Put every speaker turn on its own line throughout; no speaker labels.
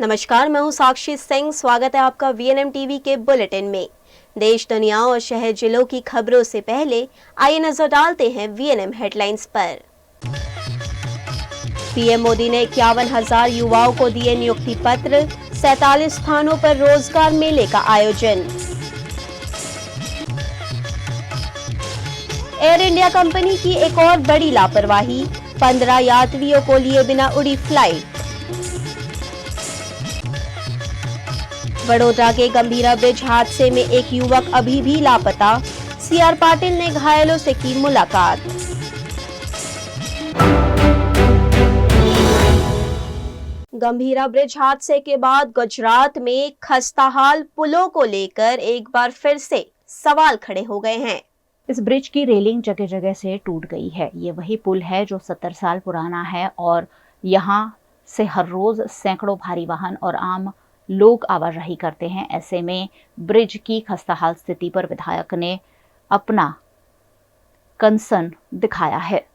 नमस्कार, मैं हूं साक्षी सिंह। स्वागत है आपका वीएनएम टीवी के बुलेटिन में। देश, दुनिया और शहर जिलों की खबरों से पहले आइए नजर डालते हैं वीएनएम हेडलाइंस पर। पीएम मोदी ने 51,000 युवाओं को दिए नियुक्ति पत्र। 47 स्थानों पर रोजगार मेले का आयोजन। एयर इंडिया कंपनी की एक और बड़ी लापरवाही, 15 यात्रियों को लिए बिना उड़ी फ्लाइट। वडोदरा के गंभीरा ब्रिज हादसे में एक युवक अभी भी लापता। सीआर पाटिल ने घायलों से की मुलाकात। गंभीरा ब्रिज हादसे के बाद गुजरात में खस्ताहाल पुलों को लेकर एक बार फिर से सवाल खड़े हो गए हैं।
इस ब्रिज की रेलिंग जगह जगह से टूट गई है। ये वही पुल है जो 70 साल पुराना है और यहाँ से हर रोज सैकड़ों भारी वाहन और आम लोग आवाजाही करते हैं। ऐसे में ब्रिज की खस्ताहाल स्थिति पर विधायक ने अपना कंसर्न दिखाया है।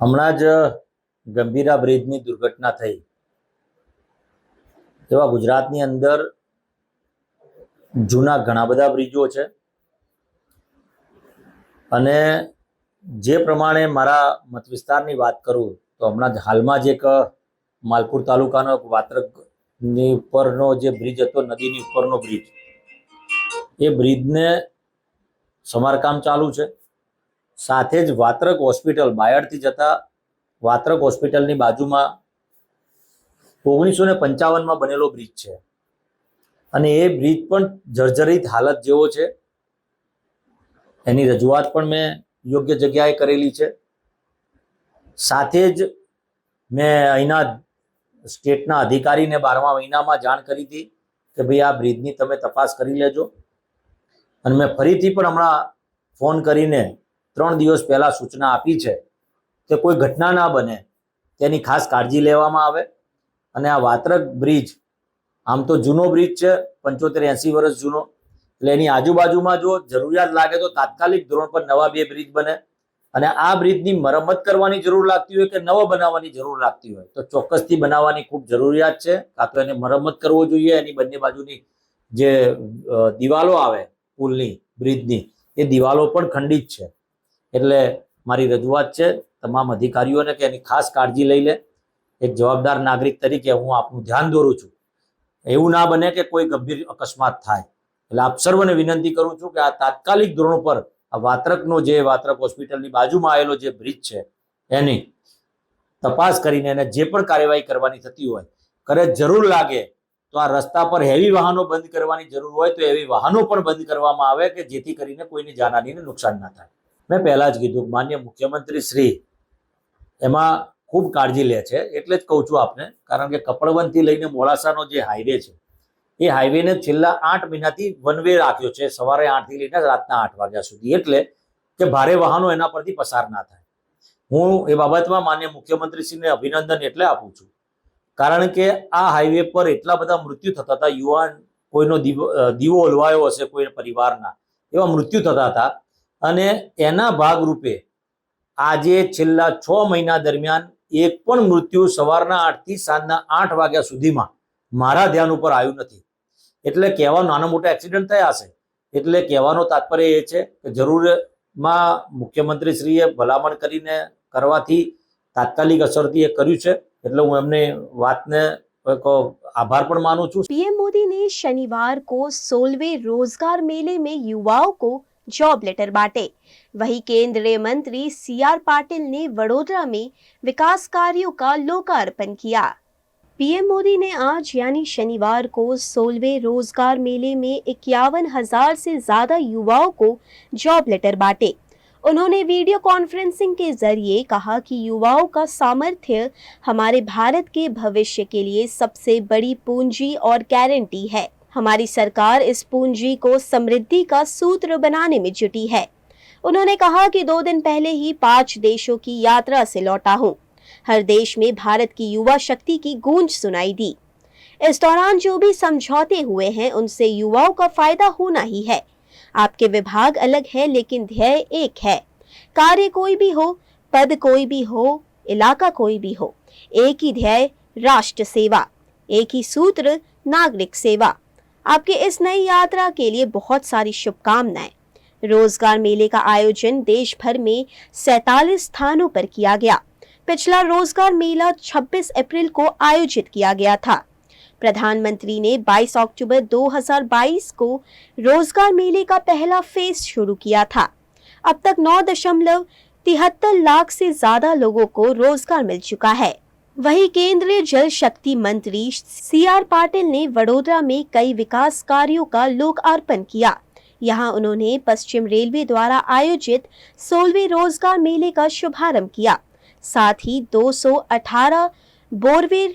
હમણાં જ ગંભીરા બ્રિજની દુર્ઘટના થઈ એવા ગુજરાતની અંદર જૂના ઘણા બધા બ્રિજો છે અને જે પ્રમાણે મારા મત વિસ્તારની વાત કરું તો હમણાં જ હાલમાં જ એક માલપુર તાલુકાનો વાત્રકની ઉપરનો જે બ્રિજ હતો, નદીની ઉપરનો બ્રિજ, એ બ્રિજને સમારકામ ચાલુ છે। સાથે જ વાત્રક હોસ્પિટલ, બાયડથી જતા વાત્રક હોસ્પિટલની બાજુમાં 1955માં બનેલો બ્રિજ છે અને એ બ્રિજ પણ જર્જરિત હાલત જેવો છે। એની રજૂઆત પણ મેં યોગ્ય જગ્યાએ કરેલી છે। સાથે જ મેં અહીંના સ્ટેટના અધિકારીને 12મા મહિનામાં જાણ કરી હતી કે ભાઈ આ બ્રિજની તમે તપાસ કરી લેજો અને મેં ફરીથી પણ હમણાં ફોન કરીને 3 દિવસ પહેલા સૂચના આપી છે કે કોઈ ઘટના ના બને તેની ખાસ કાળજી લેવામાં આવે અને આ વાત્રક બ્રિજ આમ તો જૂનો બ્રિજ છે, 75-80 વર્ષ જૂનો, એટલે એની આજુબાજુમાં જો જરૂરિયાત લાગે તો તાત્કાલિક ધોરણ પર નવા 2 બ્રિજ બને અને આ બ્રિજની મરમ્મત કરવાની જરૂર લાગતી હોય કે નવો બનાવવાની જરૂર લાગતી હોય તો ચોક્કસથી બનાવવાની ખૂબ જરૂરિયાત છે। કાં તો એને મરમ્મત કરવો જોઈએ, એની બંને બાજુની જે દિવાલો આવે પુલની, બ્રિજની, એ દિવાલો પણ ખંડિત છે। એટલે મારી રજૂઆત છે તમામ અધિકારીઓને કે એની ખાસ કાળજી લઈ લે। એક જવાબદાર નાગરિક તરીકે હું આપનું ધ્યાન દોરું છું, એવું ના બને કે કોઈ ગંભીર અકસ્માત થાય। એટલે આપ સર્વને વિનંતી કરું છું કે આ તાત્કાલિક ધોરણ પર આ વાત્રકનો જે વાત્રક હોસ્પિટલની બાજુમાં આવેલો જે બ્રિજ છે એની તપાસ કરીને એને જે પણ કાર્યવાહી કરવાની થતી હોય કરે। જરૂર લાગે તો આ રસ્તા પર હેવી વાહનો બંધ કરવાની જરૂર હોય તો એવી વાહનો પણ બંધ કરવામાં આવે કે જેથી કરીને કોઈની જાનહાનિને નુકસાન ના થાય। મેં પહેલા જ કીધું માનનીય મુખ્યમંત્રી શ્રી એમાં ખૂબ કાળજી લે છે, એટલે જ કહું છું આપને, કારણ કે કપડવંતથી લઈને મોડાસાનો જે હાઈવે છે એ હાઈવેને છેલ્લા 8 મહિનાથી વન વે રાખ્યો છે, સવારે 8 થી લઈને રાતના 8 વાગ્યા સુધી, એટલે કે ભારે વાહનો એના પરથી પસાર ના થાય। હું એ બાબતમાં માનનીય મુખ્યમંત્રીશ્રીને અભિનંદન એટલે આપું છું કારણ કે આ હાઈવે પર એટલા બધા મૃત્યુ થતા હતા, યુવાન કોઈનો દીવો ઓલવાયો હશે કોઈ પરિવારના, એવા મૃત્યુ થતા હતા અને એના ભાગરૂપે આજે છેલ્લા 6 મહિના દરમિયાન એક પણ મૃત્યુ સવારના 8 થી સાંજના 8 વાગ્યા સુધીમાં મારા ધ્યાન ઉપર આવ્યું નથી। એટલે કહેવાનો નાના મોટા એક્સિડન્ટ થયા હશે, એટલે કહેવાનો તાત્પર્ય એ છે કે જરૂરમાં મુખ્યમંત્રીશ્રીએ ભલામણ કરીને કરવાથી તાત્કાલિક અસરથી એ કર્યું છે, એટલે હું એમને વાતને आभार पण मानूं छूं।
पीएम मोदी ने शनिवार को 16वें रोजगार मेले में युवाओं को जॉब लेटर बांटे। वहीं केंद्रीय मंत्री सीआर पाटिल ने वडोदरा में विकास कार्यों का लोकार्पण किया। पीएम मोदी ने आज यानी शनिवार को 16वें रोजगार मेले में 51,000 से ज्यादा युवाओं को जॉब लेटर बांटे उन्होंने वीडियो कॉन्फ्रेंसिंग के जरिए कहा कि युवाओं का सामर्थ्य हमारे भारत के भविष्य के लिए सबसे बड़ी पूंजी और गारंटी है। हमारी सरकार इस पूंजी को समृद्धि का सूत्र बनाने में जुटी है। उन्होंने कहा कि 2 दिन पहले ही 5 देशों की यात्रा से लौटा हूँ। हर देश में भारत की युवा शक्ति की गूंज सुनाई दी। इस दौरान जो भी समझौते हुए हैं उनसे युवाओं का फायदा होना ही है। आपके विभाग अलग है लेकिन ध्येय एक है। कार्य कोई भी हो, पद कोई भी हो, इलाका कोई भी हो, एक ही ध्येय राष्ट्र सेवा, एक ही सूत्र नागरिक सेवा। आपके इस नई यात्रा के लिए बहुत सारी शुभकामनाएं। रोजगार मेले का आयोजन देश भर में 47 स्थानों पर किया गया। पिछला रोजगार मेला 26 अप्रैल को आयोजित किया गया था। प्रधानमंत्री ने 22 अक्टूबर 2022 को रोजगार मेले का पहला फेज शुरू किया था। अब तक 9.73 लाख से ज्यादा लोगों को रोजगार मिल चुका है। वहीं केंद्रीय जल शक्ति मंत्री सीआर पाटिल ने वडोदरा में कई विकास कार्यों का लोकार्पण किया। यहां उन्होंने पश्चिम रेलवे द्वारा आयोजित 16वें रोजगार मेले का शुभारंभ किया। साथ ही 218 बोरवेल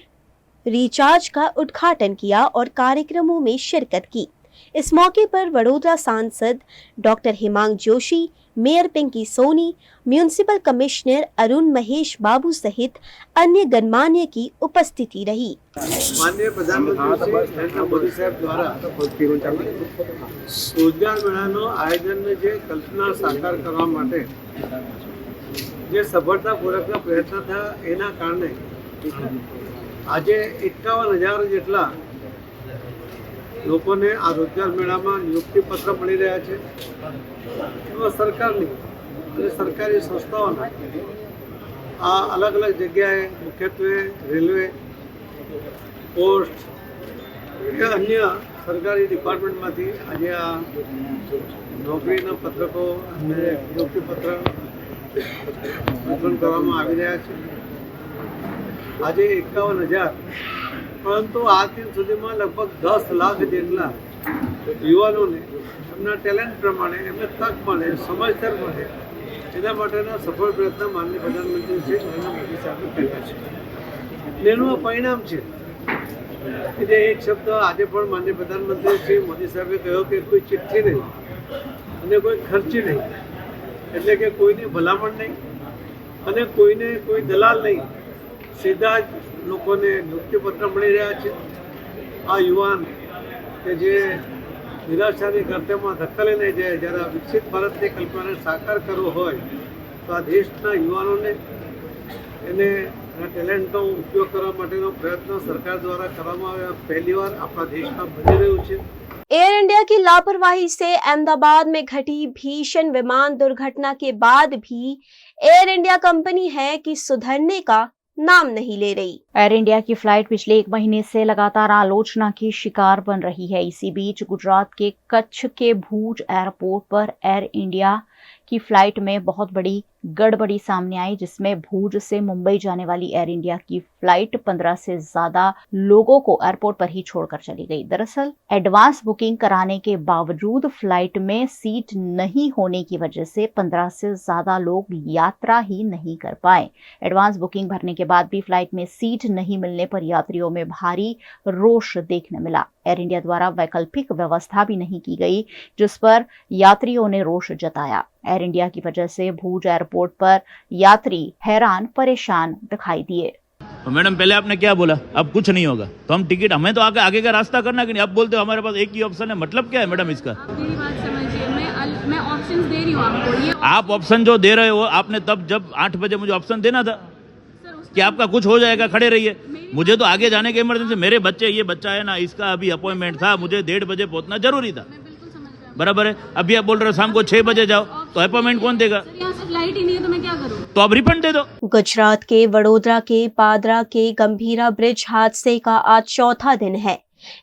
रिचार्ज का उद्घाटन किया और कार्यक्रमों में शिरकत की। इस मौके पर वडोदरा सांसद doctor Himang Joshi, mayor Pinky Soni, municipal commissioner Arun Mahesh Babu सहित अन्य गणमान्य की उपस्थिति रही।
माननीय प्रधानमंत्री नरेंद्र मोदी साहब द्वारा रोजगार मेळाનું આયોજન જે કલ્પના સાકાર કરવા માટે જે સફળતાપૂર્વકના પ્રયત્ન થયા એના કારણે આજે 51,000 જેટલા લોકોને આ રોજગાર મેળામાં નિયુક્તિ પત્ર મળી રહ્યા છે। એમાં સરકારની અને સરકારી સંસ્થાઓના આ અલગ અલગ જગ્યાએ મુખ્યત્વે રેલવે, પોસ્ટ કે अन्य सरकारी डिपार्टमेंटમાંથી આજે આ નોકરીના પત્રકો અને નિયુક્તિ પત્ર વિતરણ કરવામાં આવી રહ્યા છે। આજે 51,000, પરંતુ આ દિન સુધીમાં લગભગ 10 લાખ જેટલા યુવાનોને એમના ટેલેન્ટ પ્રમાણે એમને તક મળે, સમયસર મળે એના માટેના સફળ પ્રયત્ન માનનીય પ્રધાનમંત્રી શ્રી નરેન્દ્ર મોદી સાહેબે કર્યા છે। એનું આ પરિણામ છે કે જે એક શબ્દ આજે પણ માનનીય પ્રધાનમંત્રી શ્રી મોદી સાહેબે કહ્યો કે કોઈ ચિઠ્ઠી નહીં અને કોઈ ખર્ચી નહીં, એટલે કે કોઈની ભલામણ નહીં અને કોઈને કોઈ દલાલ નહીં, સીધા જ લોકોને નિયુક્તિપત્ર મળી રહ્યા છે। આ યુવાન કે જે નિરાશાની ગર્તમાં ધકેલી નહીં જાય, જ્યારે વિકસિત ભારતની કલ્પનાને સાકાર કરવો હોય તો આ દેશના યુવાનોને એને ટેલેન્ટનો ઉપયોગ કરવા માટેનો પ્રયત્ન સરકાર द्वारा કરવામાં આવ્યા પહેલીવાર આપણા દેશમાં બની રહ્યું છે।
एयर इंडिया की लापरवाही से अहमदाबाद में घटी भीषण विमान दुर्घटना के बाद भी एयर इंडिया कंपनी है कि सुधरने का नाम नहीं ले रही।
एयर इंडिया की फ्लाइट पिछले 1 महीने से लगातार आलोचना की शिकार बन रही है। इसी बीच गुजरात के कच्छ के भूज एयरपोर्ट पर एयर इंडिया की फ्लाइट में बहुत बड़ी गड़बड़ी सामने आई, जिसमें भूज से मुंबई जाने वाली एयर इंडिया की फ्लाइट 15 से ज्यादा लोगों को एयरपोर्ट पर ही छोड़कर चली गई। दरअसल एडवांस बुकिंग कराने के बावजूद फ्लाइट में सीट नहीं होने की वजह से 15 से ज्यादा लोग यात्रा ही नहीं कर पाए। एडवांस बुकिंग भरने के बाद भी फ्लाइट में सीट नहीं मिलने पर यात्रियों में भारी रोष देखने मिला। एयर इंडिया द्वारा वैकल्पिक व्यवस्था भी नहीं की गई, जिस पर यात्रियों ने रोष जताया। एयर इंडिया की वजह से भूज एयरपोर्ट पर यात्री हैरान परेशान दिखाई दिए।
तो मैडम पहले आपने क्या बोला, अब कुछ नहीं होगा, तो हम टिकट हमें तो आगे का रास्ता करना कि नहीं। अब बोलते हो हमारे पास एक ही ऑप्शन है, मतलब क्या है मैडम इसका?
आप मेरी बात समझिए, मैं ऑप्शंस दे रही हूँ आपको। ये
आप ऑप्शन जो दे रहे हो, आपने तब जब 8 बजे मुझे ऑप्शन देना था कि आपका कुछ हो जाएगा, खड़े रहिए। मुझे तो आगे जाने की इमरजेंसी, मेरे बच्चे, ये बच्चा है ना, इसका अभी अपॉइंटमेंट था, मुझे 1:30 बजे पहुंचना जरूरी था, बराबर है। अभी आप बोल रहे हो शाम को 6 बजे जाओ, तो अपॉइंटमेंट कौन देगा?
यहाँ से फ्लाइट ही नहीं है तो मैं क्या करूँ?
तो आप रिफंड दे दो।
गुजरात के वडोदरा के पादरा के गंभीरा ब्रिज हादसे का आज चौथा दिन है,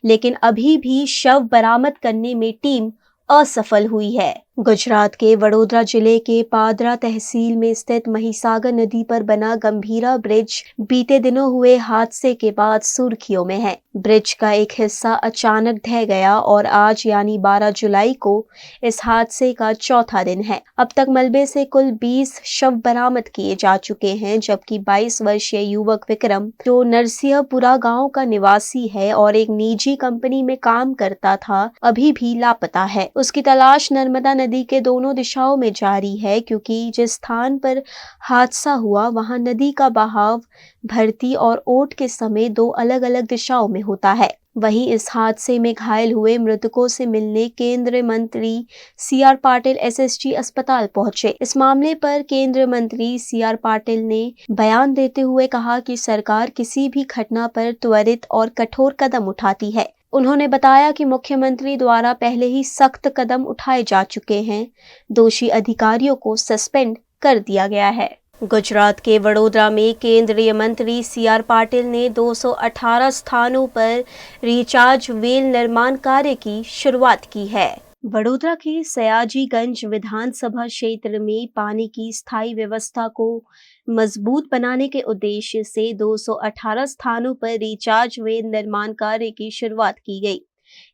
लेकिन अभी भी शव बरामद करने में टीम असफल हुई है। गुजरात के वडोदरा जिले के पादरा तहसील में स्थित महिसागर नदी पर बना गंभीरा ब्रिज बीते दिनों हुए हादसे के बाद सुर्खियों में है। ब्रिज का एक हिस्सा अचानक ढह गया और आज यानी 12 जुलाई को इस हादसे का चौथा दिन है। अब तक मलबे से कुल 20 शव बरामद किए जा चुके हैं, जबकि 22 वर्षीय युवक विक्रम, जो नरसिंहपुरा गांव का निवासी है और एक निजी कंपनी में काम करता था, अभी भी लापता है। उसकी तलाश नर्मदा नदी के दोनों दिशाओं में जारी है, क्योंकि जिस स्थान पर हादसा हुआ वहां नदी का बहाव भर्ती और ओट के समय दो अलग अलग दिशाओं में होता है। वहीं इस हादसे में घायल हुए मृतकों से मिलने केंद्रीय मंत्री सीआर पाटिल एसएसजी अस्पताल पहुंचे। इस मामले पर केंद्रीय मंत्री सीआर पाटिल ने बयान देते हुए कहा कि सरकार किसी भी घटना पर त्वरित और कठोर कदम उठाती है। उन्होंने बताया कि मुख्यमंत्री द्वारा पहले ही सख्त कदम उठाए जा चुके हैं। दोषी अधिकारियों को सस्पेंड कर दिया गया है। गुजरात के वडोदरा में केंद्रीय मंत्री सीआर पाटिल ने 218 स्थानों पर रिचार्ज वेल निर्माण कार्य की शुरुआत की है। वडोदरा के सयाजीगंज विधानसभा क्षेत्र में पानी की स्थायी व्यवस्था को मजबूत बनाने के उद्देश्य से 218 स्थानों पर रिचार्ज वेल निर्माण कार्य की शुरुआत की गई।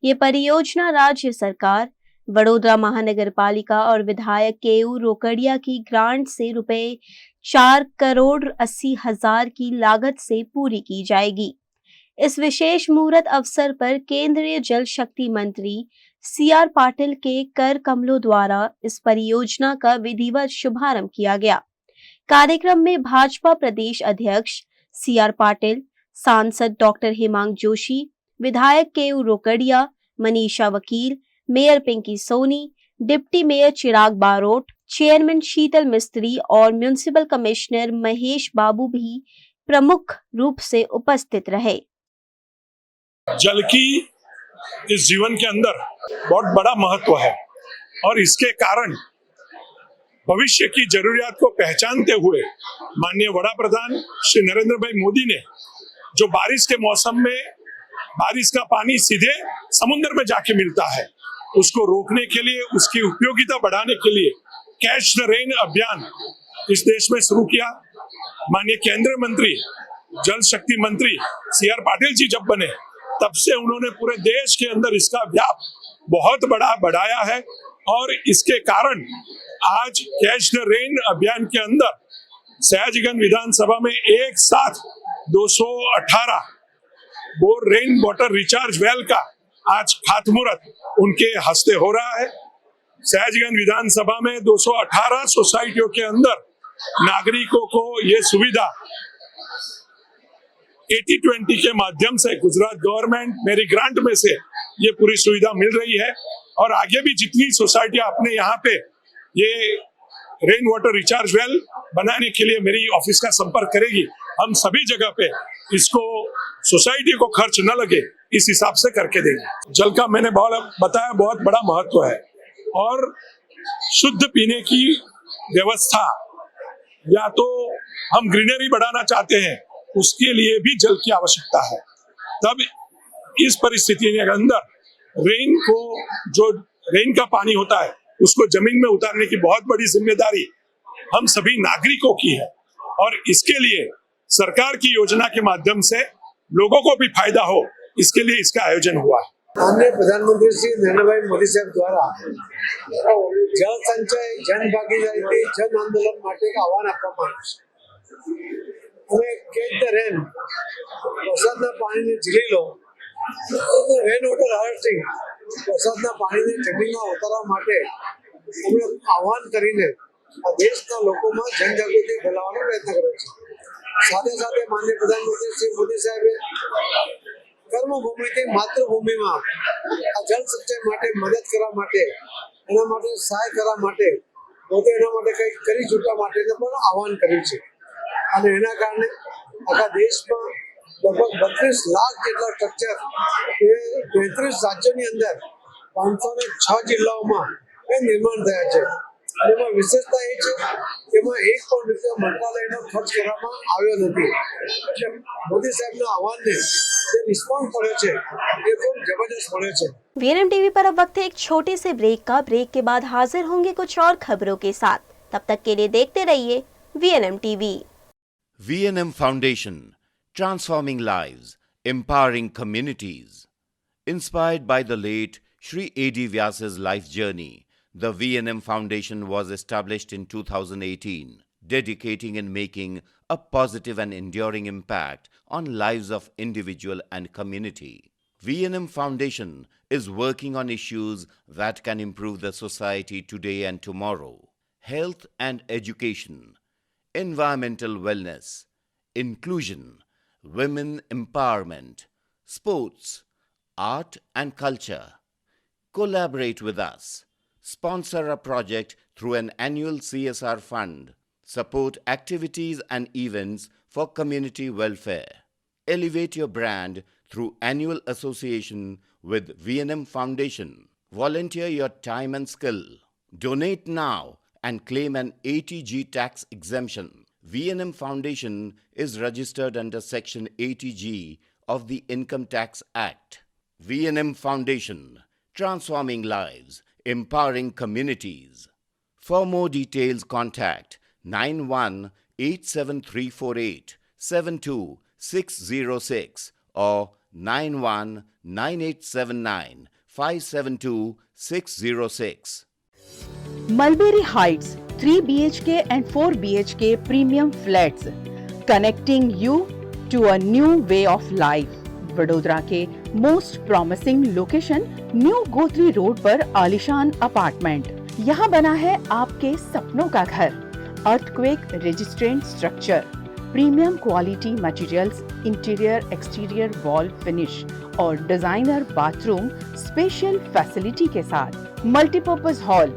ये परियोजना राज्य सरकार, वडोदरा महानगर पालिका और विधायक केयू रोकड़िया की ग्रांट से रुपए 4,80,00,000 की लागत से पूरी की जाएगी। इस विशेष मुहूर्त अवसर पर केंद्रीय जल शक्ति मंत्री सीआर पाटिल के कर कमलों द्वारा इस परियोजना का विधिवत शुभारंभ किया गया। कार्यक्रम में भाजपा प्रदेश अध्यक्ष सीआर पाटिल, सांसद डॉक्टर हेमांग जोशी, विधायक केयू Rokadia, Manisha Vakil, mayor Pinky Soni, deputy mayor Chirag Barot, chairman Sheetal Mistry और म्युनिसिपल कमिश्नर महेश बाबू भी प्रमुख रूप से उपस्थित रहे।
जल की इस जीवन के अंदर बहुत बड़ा महत्व है और इसके कारण भविष्य की जरूरियात को पहचानते हुए माननीय वड़ा प्रधान श्री नरेंद्र भाई मोदी ने जो बारिश के मौसम में बारिश का पानी सीधे समुद्र में जाके मिलता है, उसको रोकने के लिए, उसकी उपयोगिता बढ़ाने के लिए कैच द रेन अभियान इस देश में शुरू किया। माननीय केंद्रीय मंत्री, जल शक्ति मंत्री सीआर पाटिल जी जब बने तब से उन्होंने पूरे देश के अंदर इसका व्याप बहुत बड़ा बढ़ाया है और इसके कारण आज कैच द रेन अभियान के अंदर सयाजीगंज विधानसभा में एक साथ 218 bore rain water recharge well का आज खातमुहूर्त उनके हस्ते हो रहा है। सयाजीगंज विधानसभा में 218 सोसाइटियों के अंदर नागरिकों को ये सुविधा 80-20 के माध्यम से गुजरात गवर्नमेंट मेरी ग्रांट में से ये पूरी सुविधा मिल रही है और आगे भी जितनी सोसाइटियां अपने यहाँ पे ये रेन वाटर रिचार्ज वेल बनाने के लिए मेरी ऑफिस का संपर्क करेगी, हम सभी जगह पे इसको सोसाइटी को खर्च न लगे इस हिसाब से करके देंगे। जल का मैंने बताया बहुत बड़ा महत्व है और शुद्ध पीने की व्यवस्था, या तो हम ग्रीनरी बढ़ाना चाहते हैं उसके लिए भी जल की आवश्यकता है। तब इस परिस्थिति के अंदर रेन का पानी होता है उसको जमीन में उतारने की बहुत बड़ी जिम्मेदारी हम सभी नागरिकों की है और इसके लिए सरकार की योजना के माध्यम से लोगों को भी फायदा हो, इसके लिए इसका आयोजन हुआ है।
माननीय प्रधानमंत्री श्री नरेंद्र भाई मोदी साहब द्वारा जल संचय, जन भागीदारी, जन आंदोलन માટે આહવાન આપવામાં આવ્યું છે અને કેચ ધ રેન, વરસાદના પાણીને ઝીલી લો, રેન વોટર હાર્વેસ્ટિંગ, વરસાદના પાણીને જમીનમાં ઉતારવા માટે અમે આહવાન કરીને આ દેશના લોકોમાં જનજાગૃતિ ફેલાવવાનો પ્રયત્ન કર્યો છે। સાથે સાથે માનનીય પ્રધાનમંત્રી શ્રી મોદી સાહેબે કર્મભૂમિથી માતૃભૂમિમાં આ જલ સંચય માટે મદદ કરવા માટે, એના માટે સહાય કરવા માટે, પોતે એના માટે કંઈક કરી છૂટવા માટેનું પણ આહવાન કર્યું છે અને એના કારણે આખા દેશમાં લગભગ 32 લાખ જેટલા સ્ટ્રક્ચર એ 33 રાજ્યોની અંદર 506 જિલ્લાઓમાં એ નિર્માણ થયા છે અને એમાં વિશેષતા એ છે કે એમાં એક પણ રૂપિયા મંત્રાલયનો ખર્ચ કરવામાં આવ્યો નથી। એટલે મોદી સાહેબના આહવાનને જે રિસ્પોન્સ મળ્યો છે એ ખૂબ જબરદસ્ત મળ્યો છે।
वीएनएम टीवी पर अब वक्त है एक छोटे से ब्रेक का। ब्रेक के बाद हाजिर होंगे कुछ और खबरों के साथ। तब तक के लिए देखते रहिए VNM TV.
VNM Foundation, transforming lives, empowering communities. Inspired by the late Sri A.D. Vyas's life journey, the VNM Foundation was established in 2018, dedicating and making a positive and enduring impact on lives of individual and community. VNM Foundation is working on issues that can improve the society today and tomorrow: health and education, environmental wellness, inclusion, women empowerment, sports, art and culture. Collaborate with us. Sponsor a project through an annual CSR fund. Support activities and events for community welfare. Elevate your brand through annual association with VNM Foundation. Volunteer your time and skill. Donate now and claim an 80G tax exemption. VNM Foundation is registered under Section 80G of the Income Tax Act. VNM Foundation, transforming lives, empowering communities. For more details, contact 918734872606 or 919879572606.
Mulberry Heights 3 BHK and 4 BHK premium flats, connecting you to a new way of life. Vadodara के most promising location new Gotri road पर आलिशान apartment. यहाँ बना है आपके सपनों का घर। Earthquake resistant structure, premium quality materials, interior exterior wall finish और डिजाइनर बाथरूम स्पेशल फैसिलिटी के साथ। Multipurpose hall,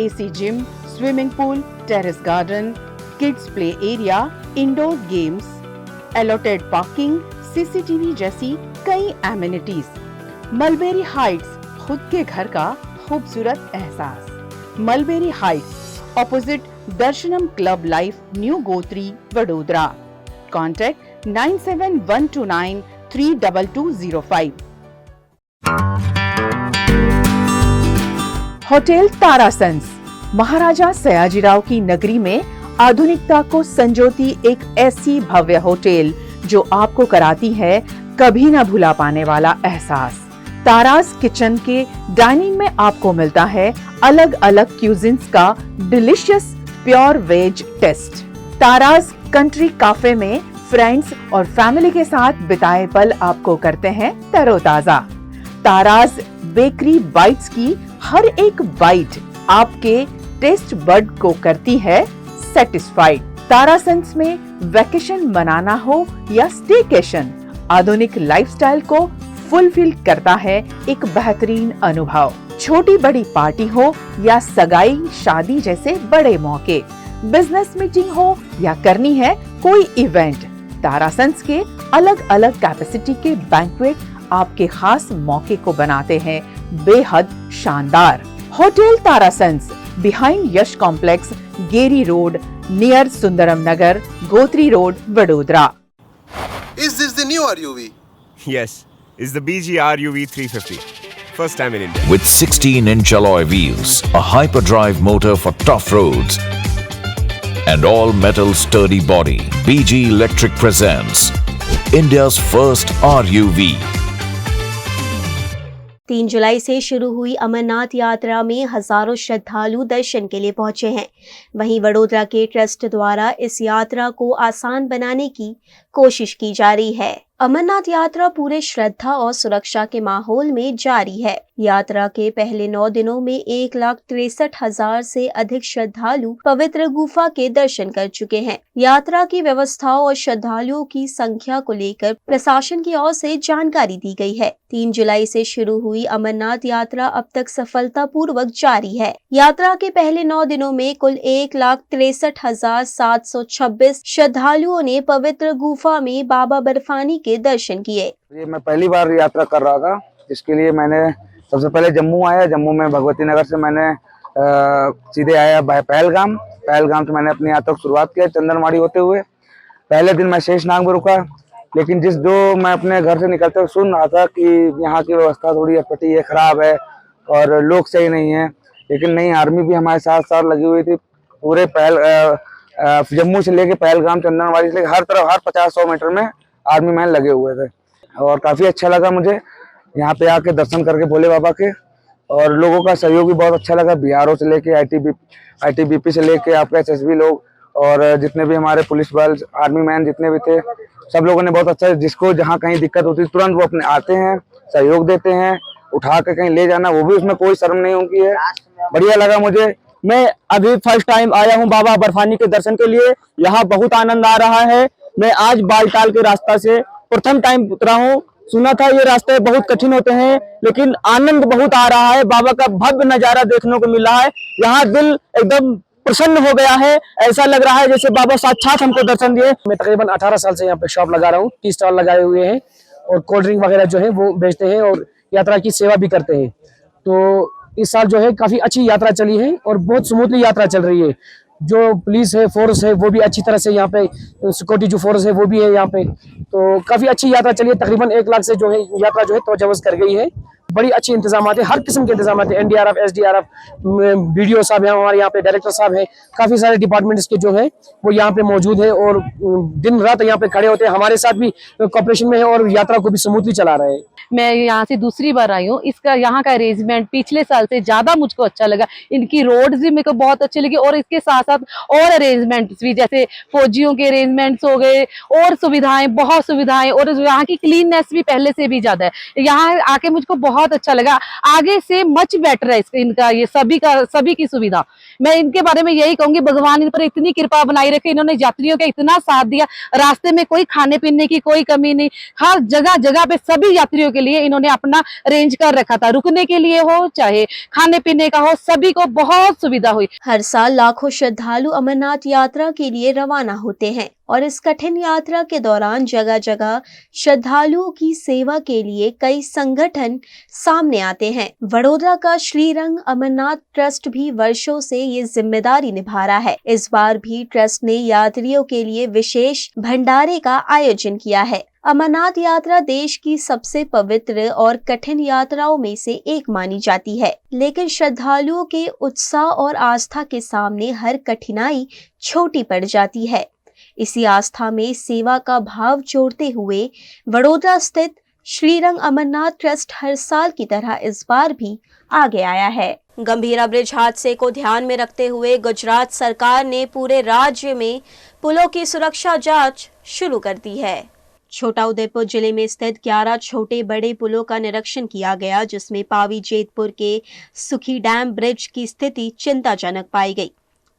AC gym, swimming pool, terrace garden, kids play area, indoor games, allotted parking, CCTV जैसी कई एमिनिटीज। मलबेरी हाइट्स, खुद के घर का खूबसूरत एहसास। Mulberry heights, opposite Darshanam club life, new Gotri, Vadodara. Contact 9712932205। Hotel Tarasons, Maharaja Sayajirao की नगरी में आधुनिकता को संजोती एक ऐसी भव्य होटल जो आपको कराती है कभी न भुला पाने वाला एहसास। ताराज किचन के डाइनिंग में आपको मिलता है अलग अलग क्यूजिन्स का delicious pure veg taste. Tara's country cafe में फ्रेंड्स और फैमिली के साथ बिताए पल आपको करते हैं तरोताजा। ताराज बेकरी बाइट्स की हर एक बाइट आपके टेस्ट बड को करती है सेटिस्फाइड। तारासंस में वैकेशन मनाना हो या स्टेकेशन, आधुनिक लाइफस्टाइल को फुलफिल करता है एक बेहतरीन अनुभव। छोटी बड़ी पार्टी हो या सगाई शादी जैसे बड़े मौके, बिजनेस मीटिंग हो या करनी है कोई इवेंट, तारासंस के अलग अलग कैपेसिटी के बैंक्वेट आपके खास मौके को बनाते हैं बेहद शानदार। Hotel Tarasons, behind Yash complex, Geri road, near Sundaram Nagar, Gotri road, Vadodara.
Is this the new RUV?
Yes, it's the BG RUV 350. First time in India.
With 16-inch alloy wheels, a hyperdrive motor for tough roads, and all-metal sturdy body, BG Electric presents India's first RUV.
3 जुलाई से शुरू हुई अमरनाथ यात्रा में हजारों श्रद्धालु दर्शन के लिए पहुंचे हैं। वहीं वडोदरा के ट्रस्ट द्वारा इस यात्रा को आसान बनाने की कोशिश की जा रही है। अमरनाथ यात्रा पूरे श्रद्धा और सुरक्षा के माहौल में जारी है। यात्रा के पहले 9 दिनों में 1,63,000 से अधिक श्रद्धालु पवित्र गुफा के दर्शन कर चुके हैं। यात्रा की व्यवस्थाओं और श्रद्धालुओं की संख्या को लेकर प्रशासन की ओर से जानकारी दी गई है। 3 जुलाई से शुरू हुई अमरनाथ यात्रा अब तक सफलतापूर्वक जारी है। यात्रा के पहले 9 दिनों में कुल 1,63,726 श्रद्धालुओं ने पवित्र गुफा में बाबा बर्फानी के दर्शन किए।
ये मैं पहली बार यात्रा कर रहा था, इसके लिए मैंने सबसे पहले जम्मू आया। जम्मू में भगवती नगर से मैंने सीधे आया पहलगाम से मैंने अपनी यात्रा की शुरुआत किया चंदनवाड़ी होते हुए। पहले दिन मैं शेषनाग में रुका, लेकिन जो मैं अपने घर से निकलते हुए सुन रहा था कि यहाँ की व्यवस्था थोड़ी अटपटी है, खराब है और लोग सही नहीं है, लेकिन नहीं, आर्मी भी हमारे साथ साथ लगी हुई थी। पूरे जम्मू से लेके पहलगाम, चंदनवाड़ी से लेके हर तरफ, हर 50-100 मीटर में आर्मी मैन लगे हुए थे और काफ़ी अच्छा लगा मुझे यहाँ पे आके दर्शन करके भोले बाबा के। और लोगों का सहयोग भी बहुत अच्छा लगा, बीआरओ से लेके आईटीबीपी से लेके आपके एसएसबी लोग और जितने भी हमारे पुलिस बल, आर्मी मैन जितने भी थे, सब लोगों ने बहुत अच्छा, जिसको जहाँ कहीं दिक्कत होती है तुरंत वो अपने आते हैं, सहयोग देते हैं, उठा के कहीं ले जाना, वो भी उसमें कोई शर्म नहीं उनकी है। बढ़िया लगा मुझे।
मैं अभी फर्स्ट टाइम आया हूँ बाबा बर्फानी के दर्शन के लिए, यहाँ बहुत आनंद आ रहा है। मैं आज बालटाल के रास्ता से प्रथम टाइम उतरा हूँ। सुना था ये रास्ते बहुत कठिन होते हैं, लेकिन आनंद बहुत आ रहा है। बाबा का भव्य नजारा देखने को मिला है, यहाँ दिल एकदम प्रसन्न हो गया है। ऐसा लग रहा है जैसे बाबा साक्षात हमको दर्शन दिए। मैं तकरीबन 18 साल से यहाँ पे शॉप लगा रहा हूँ, टी स्टॉल लगाए हुए हैं और कोल्ड ड्रिंक वगैरह जो है वो बेचते हैं और यात्रा की सेवा भी करते हैं। तो इस साल जो है काफी अच्छी यात्रा चली है और बहुत स्मूथली यात्रा चल रही है। जो पुलिस है, फोर्स है, वो भी अच्छी तरह से यहाँ पे, सिक्योरिटी जो फोर्स है वो भी है यहाँ पे, तो काफी अच्छी यात्रा चली है। तकरीबन 1 लाख से जो है यात्रा जो है तवज्जुह कर गई है। बड़ी अच्छी इंतजाम है, हर किस्म के इंतजाम है, एनडीआरएफ, एसडीआरएफ, बीडीओ साहब हैं हमारे यहाँ पे, डायरेक्टर साहब हैं, काफी सारे डिपार्टमेंट्स के जो है वो यहाँ पे मौजूद है और दिन रात यहाँ पे खड़े होते हैं, हमारे साथ भी कॉपरेशन में है और यात्रा को भी स्मूथली चला रहे हैं।
मैं यहाँ से दूसरी बार आई हूँ। इसका यहाँ का अरेंजमेंट पिछले साल से ज्यादा मुझको अच्छा लगा। इनकी रोड्स भी मेरे को बहुत अच्छी लगी और इसके साथ साथ और अरेंजमेंट्स भी, जैसे फौजियों के अरेंजमेंट्स हो गए और सुविधाएं, बहुत सुविधाएं, और यहाँ की क्लीननेस भी पहले से भी ज्यादा है। यहाँ आके मुझको बहुत अच्छा लगा। आगे से मच बेटर है इनका ये सभी की सुविधा। मैं इनके बारे में यही कहूंगी, भगवान इन पर इतनी कृपा बनाई रखे। इन्होंने यात्रियों का इतना साथ दिया, रास्ते में कोई खाने पीने की कोई कमी नहीं। हर जगह जगह पे सभी यात्रियों के लिए इन्होंने अपना अरेंज कर रखा था, रुकने के लिए हो चाहे खाने पीने का हो, सभी को बहुत सुविधा हुई।
हर साल लाखों श्रद्धालु अमरनाथ यात्रा के लिए रवाना होते हैं और इस कठिन यात्रा के दौरान जगह जगह श्रद्धालुओं की सेवा के लिए कई संगठन सामने आते हैं। वडोदरा का श्रीरंग अमरनाथ ट्रस्ट भी वर्षों से ये जिम्मेदारी निभा रहा है। इस बार भी ट्रस्ट ने यात्रियों के लिए विशेष भंडारे का आयोजन किया है। अमरनाथ यात्रा देश की सबसे पवित्र और कठिन यात्राओं में से एक मानी जाती है, लेकिन श्रद्धालुओं के उत्साह और आस्था के सामने हर कठिनाई छोटी पड़ जाती है। इसी आस्था में सेवा का भाव जोड़ते हुए वडोदरा स्थित श्रीरंग अमरनाथ ट्रस्ट हर साल की तरह इस बार भी आगे आया है। गंभीरा ब्रिज हादसे को ध्यान में रखते हुए गुजरात सरकार ने पूरे राज्य में पुलों की सुरक्षा जांच शुरू कर दी है। छोटा उदेपुर जिले में स्थित 11 छोटे बड़े पुलों का निरीक्षण किया गया, जिसमें पावी जेतपुर के सुखी डैम ब्रिज की स्थिति चिंताजनक पाई गई।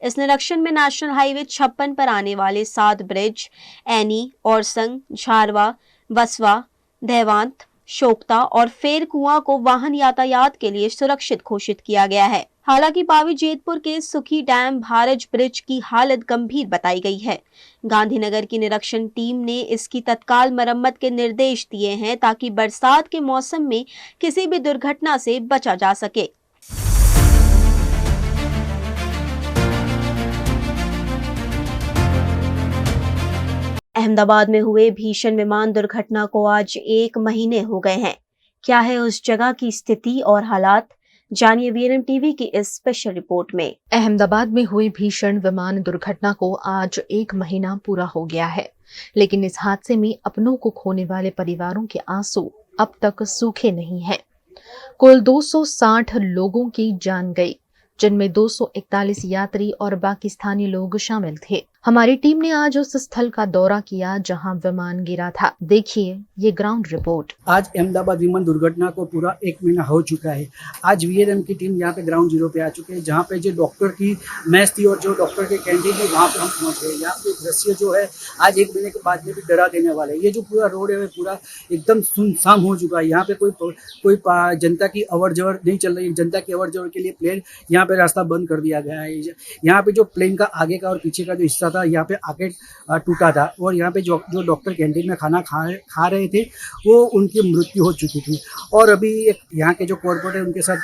इस निरीक्षण में नेशनल हाईवे 56 पर आने वाले 7 ब्रिज एनी, औरसंग, झारवा, वसवा, देवांत, शोकता और फेर कुआं को वाहन यातायात के लिए सुरक्षित घोषित किया गया है। हालांकि पावी जेतपुर के सुखी डैम भारज ब्रिज की हालत गंभीर बताई गई है। गांधीनगर की निरीक्षण टीम ने इसकी तत्काल मरम्मत के निर्देश दिए हैं ताकि बरसात के मौसम में किसी भी दुर्घटना से बचा जा सके। अहमदाबाद में हुए भीषण विमान दुर्घटना को आज 1 महीने हो गए हैं। क्या है उस जगह की स्थिति और हालात, जानिए वीएनएम टीवी की इस स्पेशल रिपोर्ट में।
अहमदाबाद में हुई भीषण विमान दुर्घटना को आज 1 महीना पूरा हो गया है, लेकिन इस हादसे में अपनों को खोने वाले परिवारों के आंसू अब तक सूखे नहीं हैं। कुल 260 लोगों की जान गई, जिनमें 241 यात्री और बाकी स्थानीय लोग शामिल थे। हमारी टीम ने आज उस स्थल का दौरा किया जहां विमान गिरा था। देखिए ये ग्राउंड रिपोर्ट।
आज अहमदाबाद विमान दुर्घटना को पूरा 1 महीना हो चुका है। आज वीएनएम की टीम यहाँ पे ग्राउंड जीरो पे आ चुके हैं, जहाँ पे जो डॉक्टर की मैच थी और जो डॉक्टर के कैंटीन थी वहाँ पे हम पहुँच गए। यहाँ पे दृश्य जो है आज 1 महीने के बाद में भी डरा देने वाला है। ये जो पूरा रोड है पूरा एकदम सुनसान हो चुका है। यहाँ पे कोई जनता की अवर जवर नहीं चल रही है। जनता की अवर जवर के लिए प्लेन यहाँ पे रास्ता बंद कर दिया गया है। यहाँ पे जो प्लेन का आगे का और पीछे का जो हिस्सा होता था, यहाँ पे आके टूटा था और यहाँ पे जो डॉक्टर कैंटीन में खाना खा रहे थे वो उनकी मृत्यु हो चुकी थी। और अभी यहाँ के जो कॉर्पोरेट है उनके साथ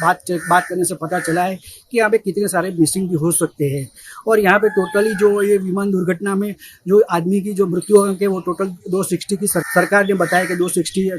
बात करने से पता चला है कि यहाँ पे कितने सारे मिसिंग भी हो सकते हैं। और यहाँ पे टोटली जो ये विमान दुर्घटना में जो आदमी की जो मृत्यु होंगे वो टोटल 260 की सरकार ने बताया कि 260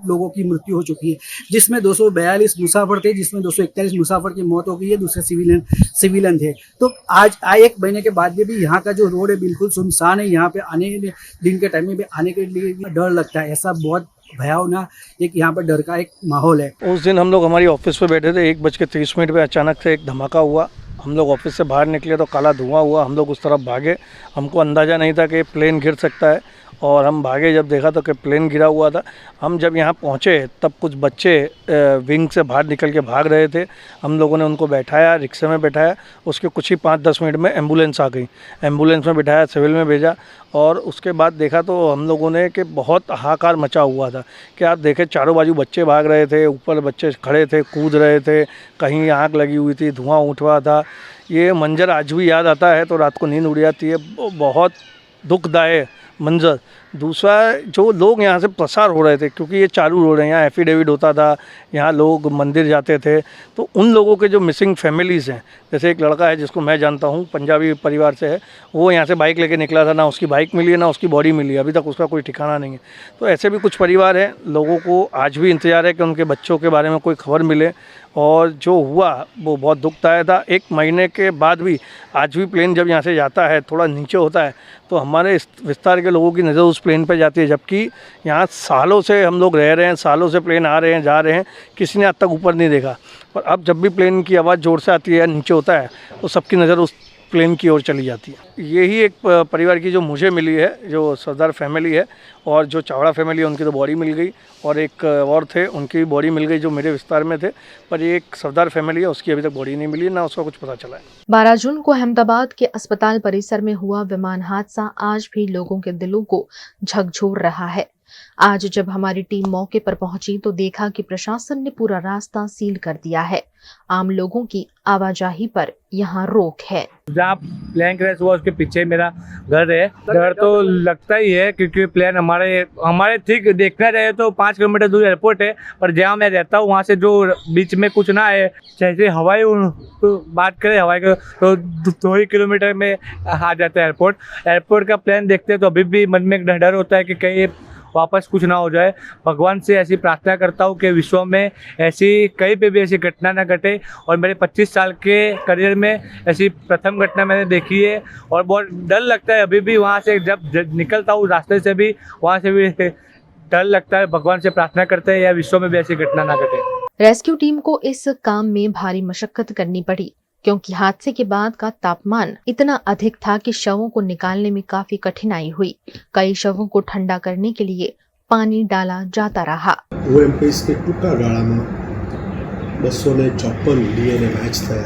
लोगों की मृत्यु हो चुकी है, जिसमें 242 मुसाफिर थे, जिसमें 241 मुसाफिर की मौत हो गई है, दूसरे सिविलियन थे। तो आज एक महीने के बाद भी यहाँ का जो रोड है बिल्कुल सुनसान है। यहाँ पे आने दिन के टाइम में भी आने के लिए डर लगता है। ऐसा बहुत भयावना एक यहाँ पर डर का एक माहौल है।
उस दिन हम लोग हमारी ऑफिस पे बैठे थे, 1:30 पे अचानक से एक धमाका हुआ। हम लोग ऑफिस से बाहर निकले तो काला धुआं हुआ। हम लोग उस तरफ भागे, हमको अंदाज़ा नहीं था कि प्लेन गिर सकता है और हम भागे, जब देखा तो कि प्लेन गिरा हुआ था। हम जब यहाँ पहुँचे तब कुछ बच्चे विंग से बाहर निकल के भाग रहे थे। हम लोगों ने उनको बैठाया, रिक्शे में बैठाया। उसके कुछ ही 5-10 मिनट में एम्बुलेंस आ गई, एम्बुलेंस में बिठाया, सिविल में भेजा। और उसके बाद देखा तो हम लोगों ने कि बहुत हाहाकार मचा हुआ था कि आप देखें चारों बाजू बच्चे भाग रहे थे, ऊपर बच्चे खड़े थे, कूद रहे थे, कहीं आग लगी हुई थी, धुआं उठ रहा था। ये मंजर आज भी याद आता है तो रात को नींद उड़ जाती है। बहुत दुखदायक मंजर। दूसरा, जो लोग यहाँ से प्रसार हो रहे थे, क्योंकि ये चालू रोड है, यहाँ एफिडेविट होता था, यहाँ लोग मंदिर जाते थे, तो उन लोगों के जो मिसिंग फैमिलीज़ हैं, जैसे एक लड़का है जिसको मैं जानता हूँ, पंजाबी परिवार से है, वो यहाँ से बाइक लेके निकला था, ना उसकी बाइक मिली है ना उसकी बॉडी मिली है, अभी तक उसका कोई ठिकाना नहीं है। तो ऐसे भी कुछ परिवार हैं, लोगों को आज भी इंतज़ार है कि उनके बच्चों के बारे में कोई खबर मिले। और जो हुआ वो बहुत दुखदायक था। 1 महीने के बाद भी आज भी प्लेन जब यहाँ से जाता है, थोड़ा नीचे होता है, तो हमारे इस विस्तार के लोगों की नज़र उस प्लेन पे जाती है, जबकि यहाँ सालों से हम लोग रह रहे हैं, सालों से प्लेन आ रहे हैं, जा रहे हैं, किसी ने आज तक ऊपर नहीं देखा। पर अब जब भी प्लेन की आवाज़ ज़ोर से आती है, नीचे होता है, तो सबकी नज़र उस प्लेन की ओर चली जाती है। यही एक परिवार की जो मुझे मिली है, जो सरदार फैमिली है, और जो चावड़ा फैमिली है उनकी तो बॉडी मिल गई, और एक और थे उनकी भी बॉडी मिल गई जो मेरे विस्तार में थे। पर ये एक सरदार फैमिली है, उसकी अभी तक बॉडी नहीं मिली, ना उसका कुछ पता चला है।
12 जून को अहमदाबाद के अस्पताल परिसर में हुआ विमान हादसा आज भी लोगों के दिलों को झकझोर रहा है। आज जब हमारी टीम मौके पर पहुंची तो देखा कि प्रशासन ने पूरा रास्ता सील कर दिया है। आम लोगों की आवाजाही पर यहाँ रोक है।
जहाँ प्लेन क्रैश हुआ उसके पीछे मेरा घर है। डर तो लगता ही है, क्योंकि प्लेन हमारे ठीक देखना चाहिए तो 5 किलोमीटर दूर एयरपोर्ट है, पर जहाँ मैं रहता हूँ वहाँ से जो बीच में कुछ ना है, जैसे हवाई तो बात करें हवाई का तो 2 ही किलोमीटर में आ जाता है एयरपोर्ट का प्लेन देखते हैं तो अभी भी मन में एक डर होता है कि कहीं वापस कुछ ना हो जाए। भगवान से ऐसी प्रार्थना करता हूँ कि विश्व में ऐसी कहीं पे भी ऐसी घटना ना घटे। और मेरे 25 साल के करियर में ऐसी प्रथम घटना मैंने देखी है और बहुत डर लगता है अभी भी। वहाँ से जब निकलता हूँ रास्ते से भी, वहाँ से भी डर लगता है। भगवान से प्रार्थना करते हैं या विश्व में भी ऐसी घटना ना घटे।
रेस्क्यू टीम को इस काम में भारी मशक्कत करनी पड़ी, क्योंकि हादसे के बाद का तापमान इतना अधिक था कि शवों को निकालने में काफी कठिनाई हुई। कई शवों को ठंडा करने के लिए पानी डाला जाता रहा।
OMPS के टूंका गाळाમાં 254 DNA मैच થયા।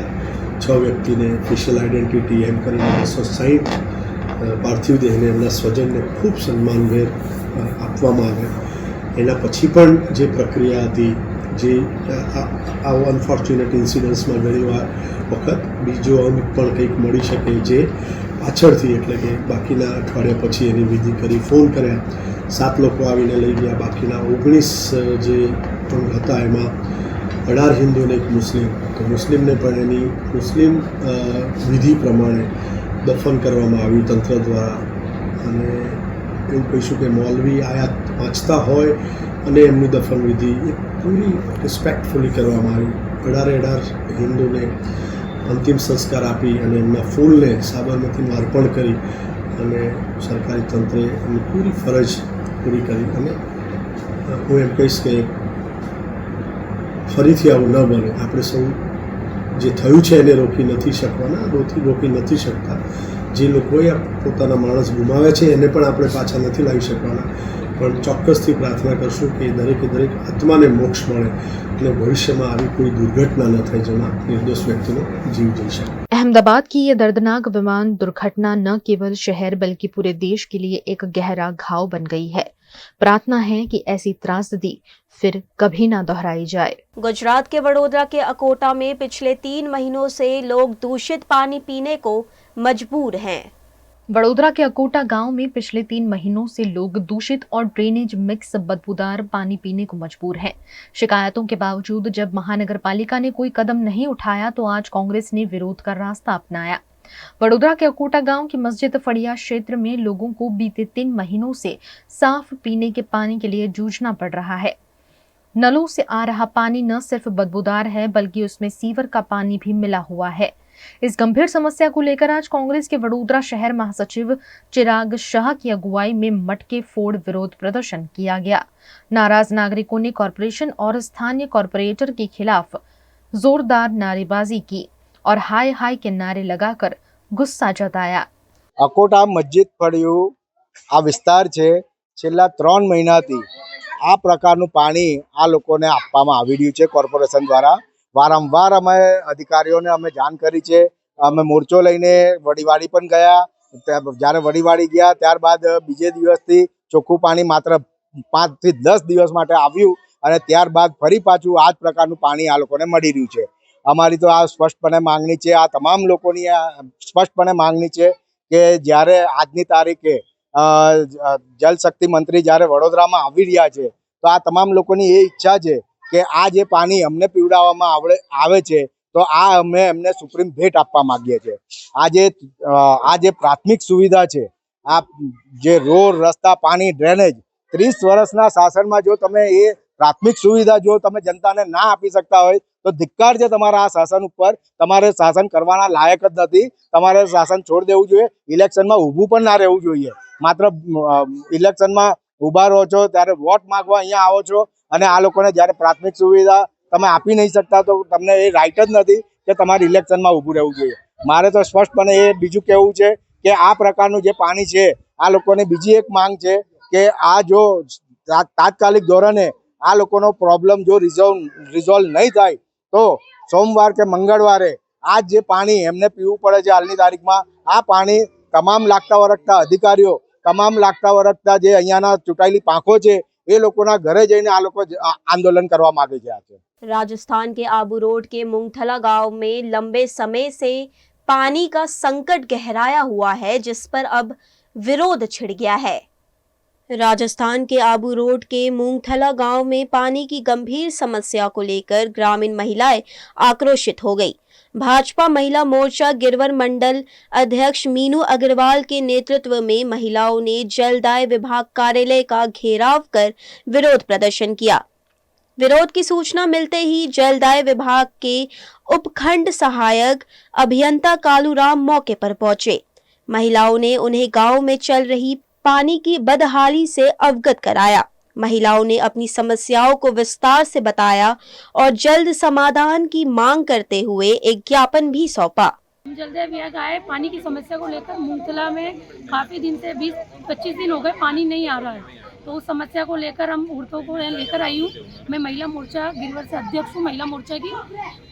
6 વ્યક્તિને ફિશિયલ આઈડેન્ટિટી એમ કરીને 260 પાર્થિવ દેહને એમના સ્વજનને ખૂબ સન્માનભેર આપવામાં આવે। એના પછી પણ જે પ્રક્રિયા હતી, જે આવો અનફોર્ચ્યુનેટ ઇન્સિડન્ટ્સમાં ઘણીવાર વખત બીજો અંગ પણ કંઈક મળી શકે, જે પાછળથી એટલે કે બાકીના અઠવાડિયા પછી એની વિધિ કરી ફોન કર્યા, 7 લોકો આવીને લઈ ગયા, બાકીના 19 જે અંગ હતા એમાં 18 હિન્દુ અને 1 મુસ્લિમ, તો મુસ્લિમને પણ એની મુસ્લિમ વિધિ પ્રમાણે દફન કરવામાં આવ્યું તંત્ર દ્વારા। અને એવું કહીશું કે મૌલવી આયા વાંચતા હોય અને એમની દફન વિધિ એ પૂરી રિસ્પેક્ટફુલી કરવામાં આવી। 18 હિન્દુને અંતિમ સંસ્કાર આપી અને એમના ફૂલને સાબરમતીમાં અર્પણ કરી અને સરકારી તંત્રે એમની પૂરી ફરજ પૂરી કરી। અને હું એમ કહીશ કે ફરીથી આવું ન બને। આપણે સૌ જે થયું છે એને રોકી નથી શકવાના, રોકી નથી શકતા। જે લોકોએ પોતાના માણસ ગુમાવ્યા છે એને પણ આપણે પાછા નથી લાવી શકવાના, પણ ચોક્કસથી પ્રાર્થના કરશું કે દરેકે દરેક આત્માને મોક્ષ મળે અને ભવિષ્યમાં આવી કોઈ દુર્ઘટના ન થાય જેમાં નિર્દોષ વ્યક્તિનો જીવ જઈ શકે।
अहमदाबाद की ये दर्दनाक विमान दुर्घटना न केवल शहर बल्कि पूरे देश के लिए एक गहरा घाव बन गई है। प्रार्थना है कि ऐसी त्रासदी फिर कभी ना दोहराई जाए।
गुजरात के वडोदरा के अकोटा में पिछले 3 महीनों से लोग दूषित पानी पीने को मजबूर हैं।
वडोदरा के अकोटा गांव में पिछले 3 महीनों से लोग दूषित और ड्रेनेज मिक्स बदबूदार पानी पीने को मजबूर हैं। शिकायतों के बावजूद जब महानगर पालिका ने कोई कदम नहीं उठाया तो आज कांग्रेस ने विरोध का रास्ता अपनाया। वडोदरा के अकोटा गांव की मस्जिद फड़िया क्षेत्र में लोगों को बीते 3 महीनों से साफ पीने के पानी के लिए जूझना पड़ रहा है। नलों से आ रहा पानी न सिर्फ बदबूदार है बल्कि उसमें सीवर का पानी भी मिला हुआ है। इस गंभीर समस्या को लेकर आज कांग्रेस के वडोदरा शहर महासचिव चिराग शाह की अगुवाई में मटके फोड़ विरोध प्रदर्शन किया गया। नाराज नागरिकों ने कॉरपोरेशन और स्थानीय कॉरपोरेटर के खिलाफ जोरदार नारेबाजी की और हाय हाय के नारे लगाकर गुस्सा जताया।
अकोटा मस्जिद फळिયું આ વિસ્તાર છે છેલ્લા 3 મહિનાથી આ પ્રકારનું પાણી આ લોકોને આપવામાં આવી રહ્યું છે કોર્પોરેશન દ્વારા। વારંવાર અમે અધિકારીઓને અમે જાણ કરી છે। અમે મોરચો લઈને વડીવાડી પણ ગયા। જ્યારે વડીવાડી ગયા ત્યારબાદ બીજે દિવસથી ચોખ્ખું પાણી માત્ર 5 થી 10 દિવસ માટે આવ્યું અને ત્યારબાદ ફરી પાછું આ જ પ્રકારનું પાણી આ લોકોને મળી રહ્યું છે। અમારી તો આ સ્પષ્ટપણે માંગણી છે, આ તમામ લોકોની આ સ્પષ્ટપણે માંગણી છે કે જ્યારે આજની તારીખે જલશક્તિ મંત્રી જ્યારે વડોદરામાં આવી રહ્યા છે તો આ તમામ લોકોની એ ઈચ્છા છે કે આ જે પાણી અમને પીવડાવવામાં આવે છે તો આ અમે એમને સુપ્રીમ ભેટ આપવા માંગીએ છીએ। આ જે પ્રાથમિક સુવિધા છે, આ જે રોડ રસ્તા પાણી ડ્રેનેજ 30 વર્ષના શાસનમાં જો તમે એ પ્રાથમિક સુવિધા જો તમે જનતાને ના આપી શકતા હોય તો ધિક્કાર છે તમારા આ શાસન ઉપર। તમારે શાસન કરવાના લાયક જ નથી, તમારે શાસન છોડી દેવું જોઈએ। ઇલેક્શનમાં ઊભું પણ ના રહેવું જોઈએ। માત્ર ઇલેક્શનમાં ઊભા રહો છો ત્યારે વોટ માંગવા અહીંયા આવો છો અને આ લોકોને જ્યારે પ્રાથમિક સુવિધા તમે આપી નહીં શકતા તો તમને એ રાઈટ જ નથી કે તમારે ઇલેક્શનમાં ઊભું રહેવું જોઈએ। મારે તો સ્પષ્ટપણે એ બીજું કહેવું છે કે આ પ્રકારનું જે પાણી છે આ લોકોની બીજી એક માંગ છે કે આ જો તાત્કાલિક ધોરણે આ લોકોનો પ્રોબ્લેમ જો રિઝોલ્વ નહીં થાય તો સોમવાર કે મંગળવારે આ જે પાણી એમને પીવું પડે છે હાલની તારીખમાં આ પાણી તમામ લાગતા વળગતા અધિકારીઓ, તમામ લાગતા વળગતા જે અહીંયાના ચૂંટાયેલી પાંખો છે એ લોકોના ઘરે જઈને આ લોકો આંદોलन કરવા માંગે છે।
राजस्थान के आबू रोड के मूंगथला गांव में लंबे समय से पानी का संकट गहराया हुआ है, जिस पर अब विरोध छिड़ गया है। राजस्थान के आबू रोड के मूंगथला गांव में पानी की गंभीर समस्या को लेकर ग्रामीण महिलाएं आक्रोशित हो गई। भाजपा महिला मोर्चा गिरवर मंडल अध्यक्ष मीनू अग्रवाल के नेतृत्व में महिलाओं ने जलदाय विभाग कार्यालय का घेराव कर विरोध प्रदर्शन किया। विरोध की सूचना मिलते ही जलदाय विभाग के उपखंड सहायक अभियंता कालूराम मौके पर पहुंचे। महिलाओं ने उन्हें गांव में चल रही पानी की बदहाली से अवगत कराया। महिलाओं ने अपनी समस्याओं को विस्तार से बताया और जल्द समाधान की मांग करते हुए एक ज्ञापन भी सौंपा।
जलदाय विभाग आए, पानी की समस्या को लेकर मूंगथला में काफी दिन से 20-25 दिन हो गए पानी नहीं आ रहा है, तो उस समस्या को लेकर हम औरतों को लेकर आई हूँ। मैं महिला मोर्चा गिरवर से अध्यक्ष हूँ महिला मोर्चा की,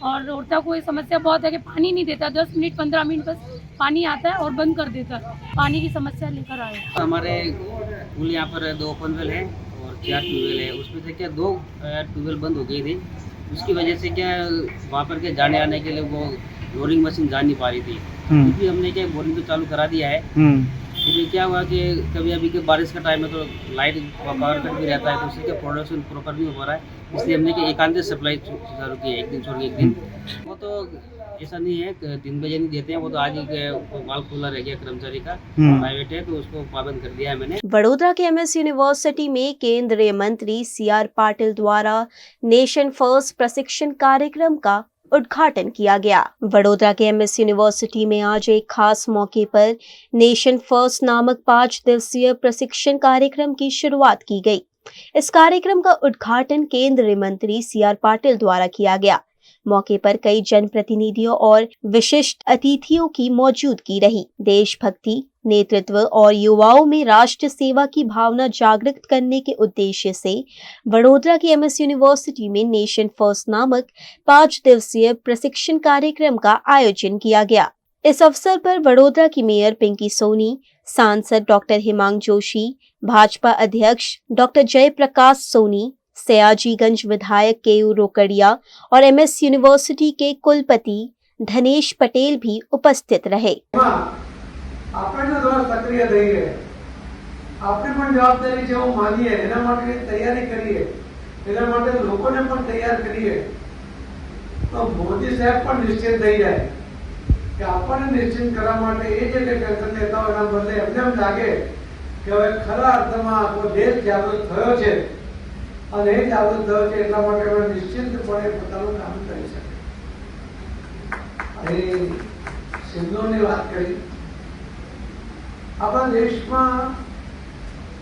और औरतों को ये समस्या बहुत है कि पानी नहीं देता, 10 मिनट 15 मिनट बस पानी आता है और बंद कर देता है। पानी की समस्या लेकर आए।
हमारे पुल यहाँ पर 2 ओपन वेल है और 4 ट्यूबवेल है, उसमें से क्या 2 ट्यूबवेल बंद हो गई थी। उसकी वजह से क्या वहाँ पर के जाने आने के लिए वो बोरिंग मशीन जा नहीं पा रही थी, क्योंकि हमने क्या बोरिंग तो चालू करा दिया है। फिर क्या हुआ कि कभी अभी के बारिश का टाइम है तो लाइट पावर कट भी रहता है, तो उससे क्या प्रोडक्शन प्रॉपर नहीं हो रहा है, इसलिए हमने क्या एकांत सप्लाई चालू की है, एक दिन छोड़ के एक दिन। वो तो ऐसा नहीं है कि दिन बजे नहीं देते हैं, वो तो आज ही वाल खुला रह गया कर्मचारी का, प्राइवेट है तो उसको पाबंद कर दिया है मैंने।
वडोदरा के एमएस यूनिवर्सिटी में केंद्रीय मंत्री सीआर पाटिल द्वारा नेशन फर्स्ट प्रशिक्षण कार्यक्रम का उद्घाटन किया गया। वडोदरा के एमएस यूनिवर्सिटी में आज एक खास मौके पर नेशन फर्स्ट नामक 5 दिवसीय प्रशिक्षण कार्यक्रम की शुरुआत की गई। इस कार्यक्रम का उद्घाटन केंद्रीय मंत्री सीआर पाटिल द्वारा किया गया। मौके पर कई जनप्रतिनिधियों और विशिष्ट अतिथियों की मौजूदगी रही। देशभक्ति, नेतृत्व और युवाओं में राष्ट्र सेवा की भावना जागृत करने के उद्देश्य से वडोदरा की एमएस यूनिवर्सिटी में नेशन फर्स्ट नामक 5 दिवसीय प्रशिक्षण कार्यक्रम का आयोजन किया गया। इस अवसर पर वडोदरा की मेयर पिंकी सोनी, सांसद डॉक्टर हिमांग जोशी, भाजपा अध्यक्ष डॉक्टर जयप्रकाश सोनी, सयाजीगंज विधायक केयू रोकड़िया और एमएस यूनिवर्सिटी के कुलपति धनेश पटेल भी उपस्थित रहे।
આપણે જો સક્રિય રહીએ, આપણે પણ જવાબદારી છે એવું માનીએ, એના માટે તૈયારી કરીએ, એના માટે લોકોને પણ તૈયાર કરીએ, તો મોદી સાહેબ પણ નિશ્ચિત થઈ જાય કે આપણને નિશ્ચિત કરવા માટે એ જે ટેન્શન લેતા હોય એના બદલે એમને એમ લાગે કે હવે ખરા અર્થમાં આપણો દેશ જાગૃત થયો છે અને એ જાગૃત થયો છે એટલા માટે આપણે નિશ્ચિતપણે પોતાનું કામ કરી શકીએ। એ સિંધુની વાત કરી, આપણા દેશમાં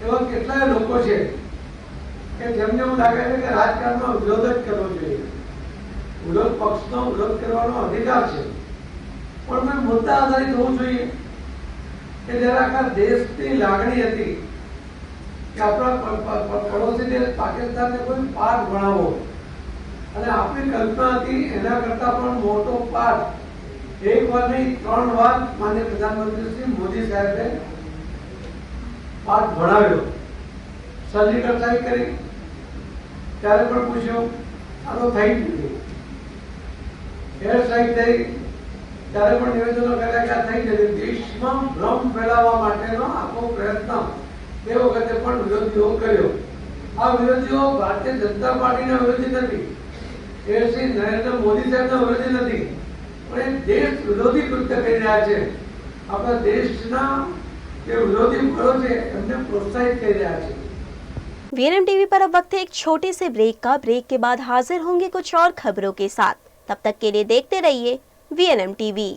એવા કેટલાય લોકો છે કે જેમને એવું લાગે છે કે રાજકારણનો વિરોધ જ કરવો જોઈએ, વિરોધ પક્ષનો વિરોધ કરવાનો અધિકાર છે, પણ મેં મુદ્દા આધારિત હોવું જોઈએ કે જ્યારે આખા દેશની લાગણી હતી કે આપણા પડોશી દેશ પાકિસ્તાનને કોઈ પાઠ ભણાવો, અને આપણી કલ્પના હતી એના કરતા પણ મોટો પાઠ એક વાર નહીં 3 વાર માનનીય પ્રધાનમંત્રી શ્રી મોદી સાહેબે પાઠ ભણાવ્યો। સર્જિકલ સ્ટ્રાઇક કરી ત્યારે પણ પૂછ્યું, આ તો થઈ ગયું, એર સ્ટ્રાઇક થઈ ત્યારે પણ નિવેદનો કર્યા કે આ થઈ જશે। દેશમાં ભ્રમ ફેલાવવા માટેનો આખો પ્રયત્ન તે વખતે પણ વિરોધીઓ કર્યો। આ વિરોધીઓ ભારતીય જનતા પાર્ટીના વિરોધી નથી, એ શ્રી નરેન્દ્ર મોદી સાહેબના વિરોધી નથી, પણ એ દેશ વિરોધી કૃત્ય કરી રહ્યા છે। આપણા દેશના જે વિરોધી બળો છે એમને પ્રોત્સાહિત કરી રહ્યા છે।
वीएनएम टीवी पर अब वक्त है एक छोटे से ब्रेक का। ब्रेक के बाद हाजिर होंगे कुछ और खबरों के साथ। तब तक के लिए देखते रहिए वीएनएम टीवी।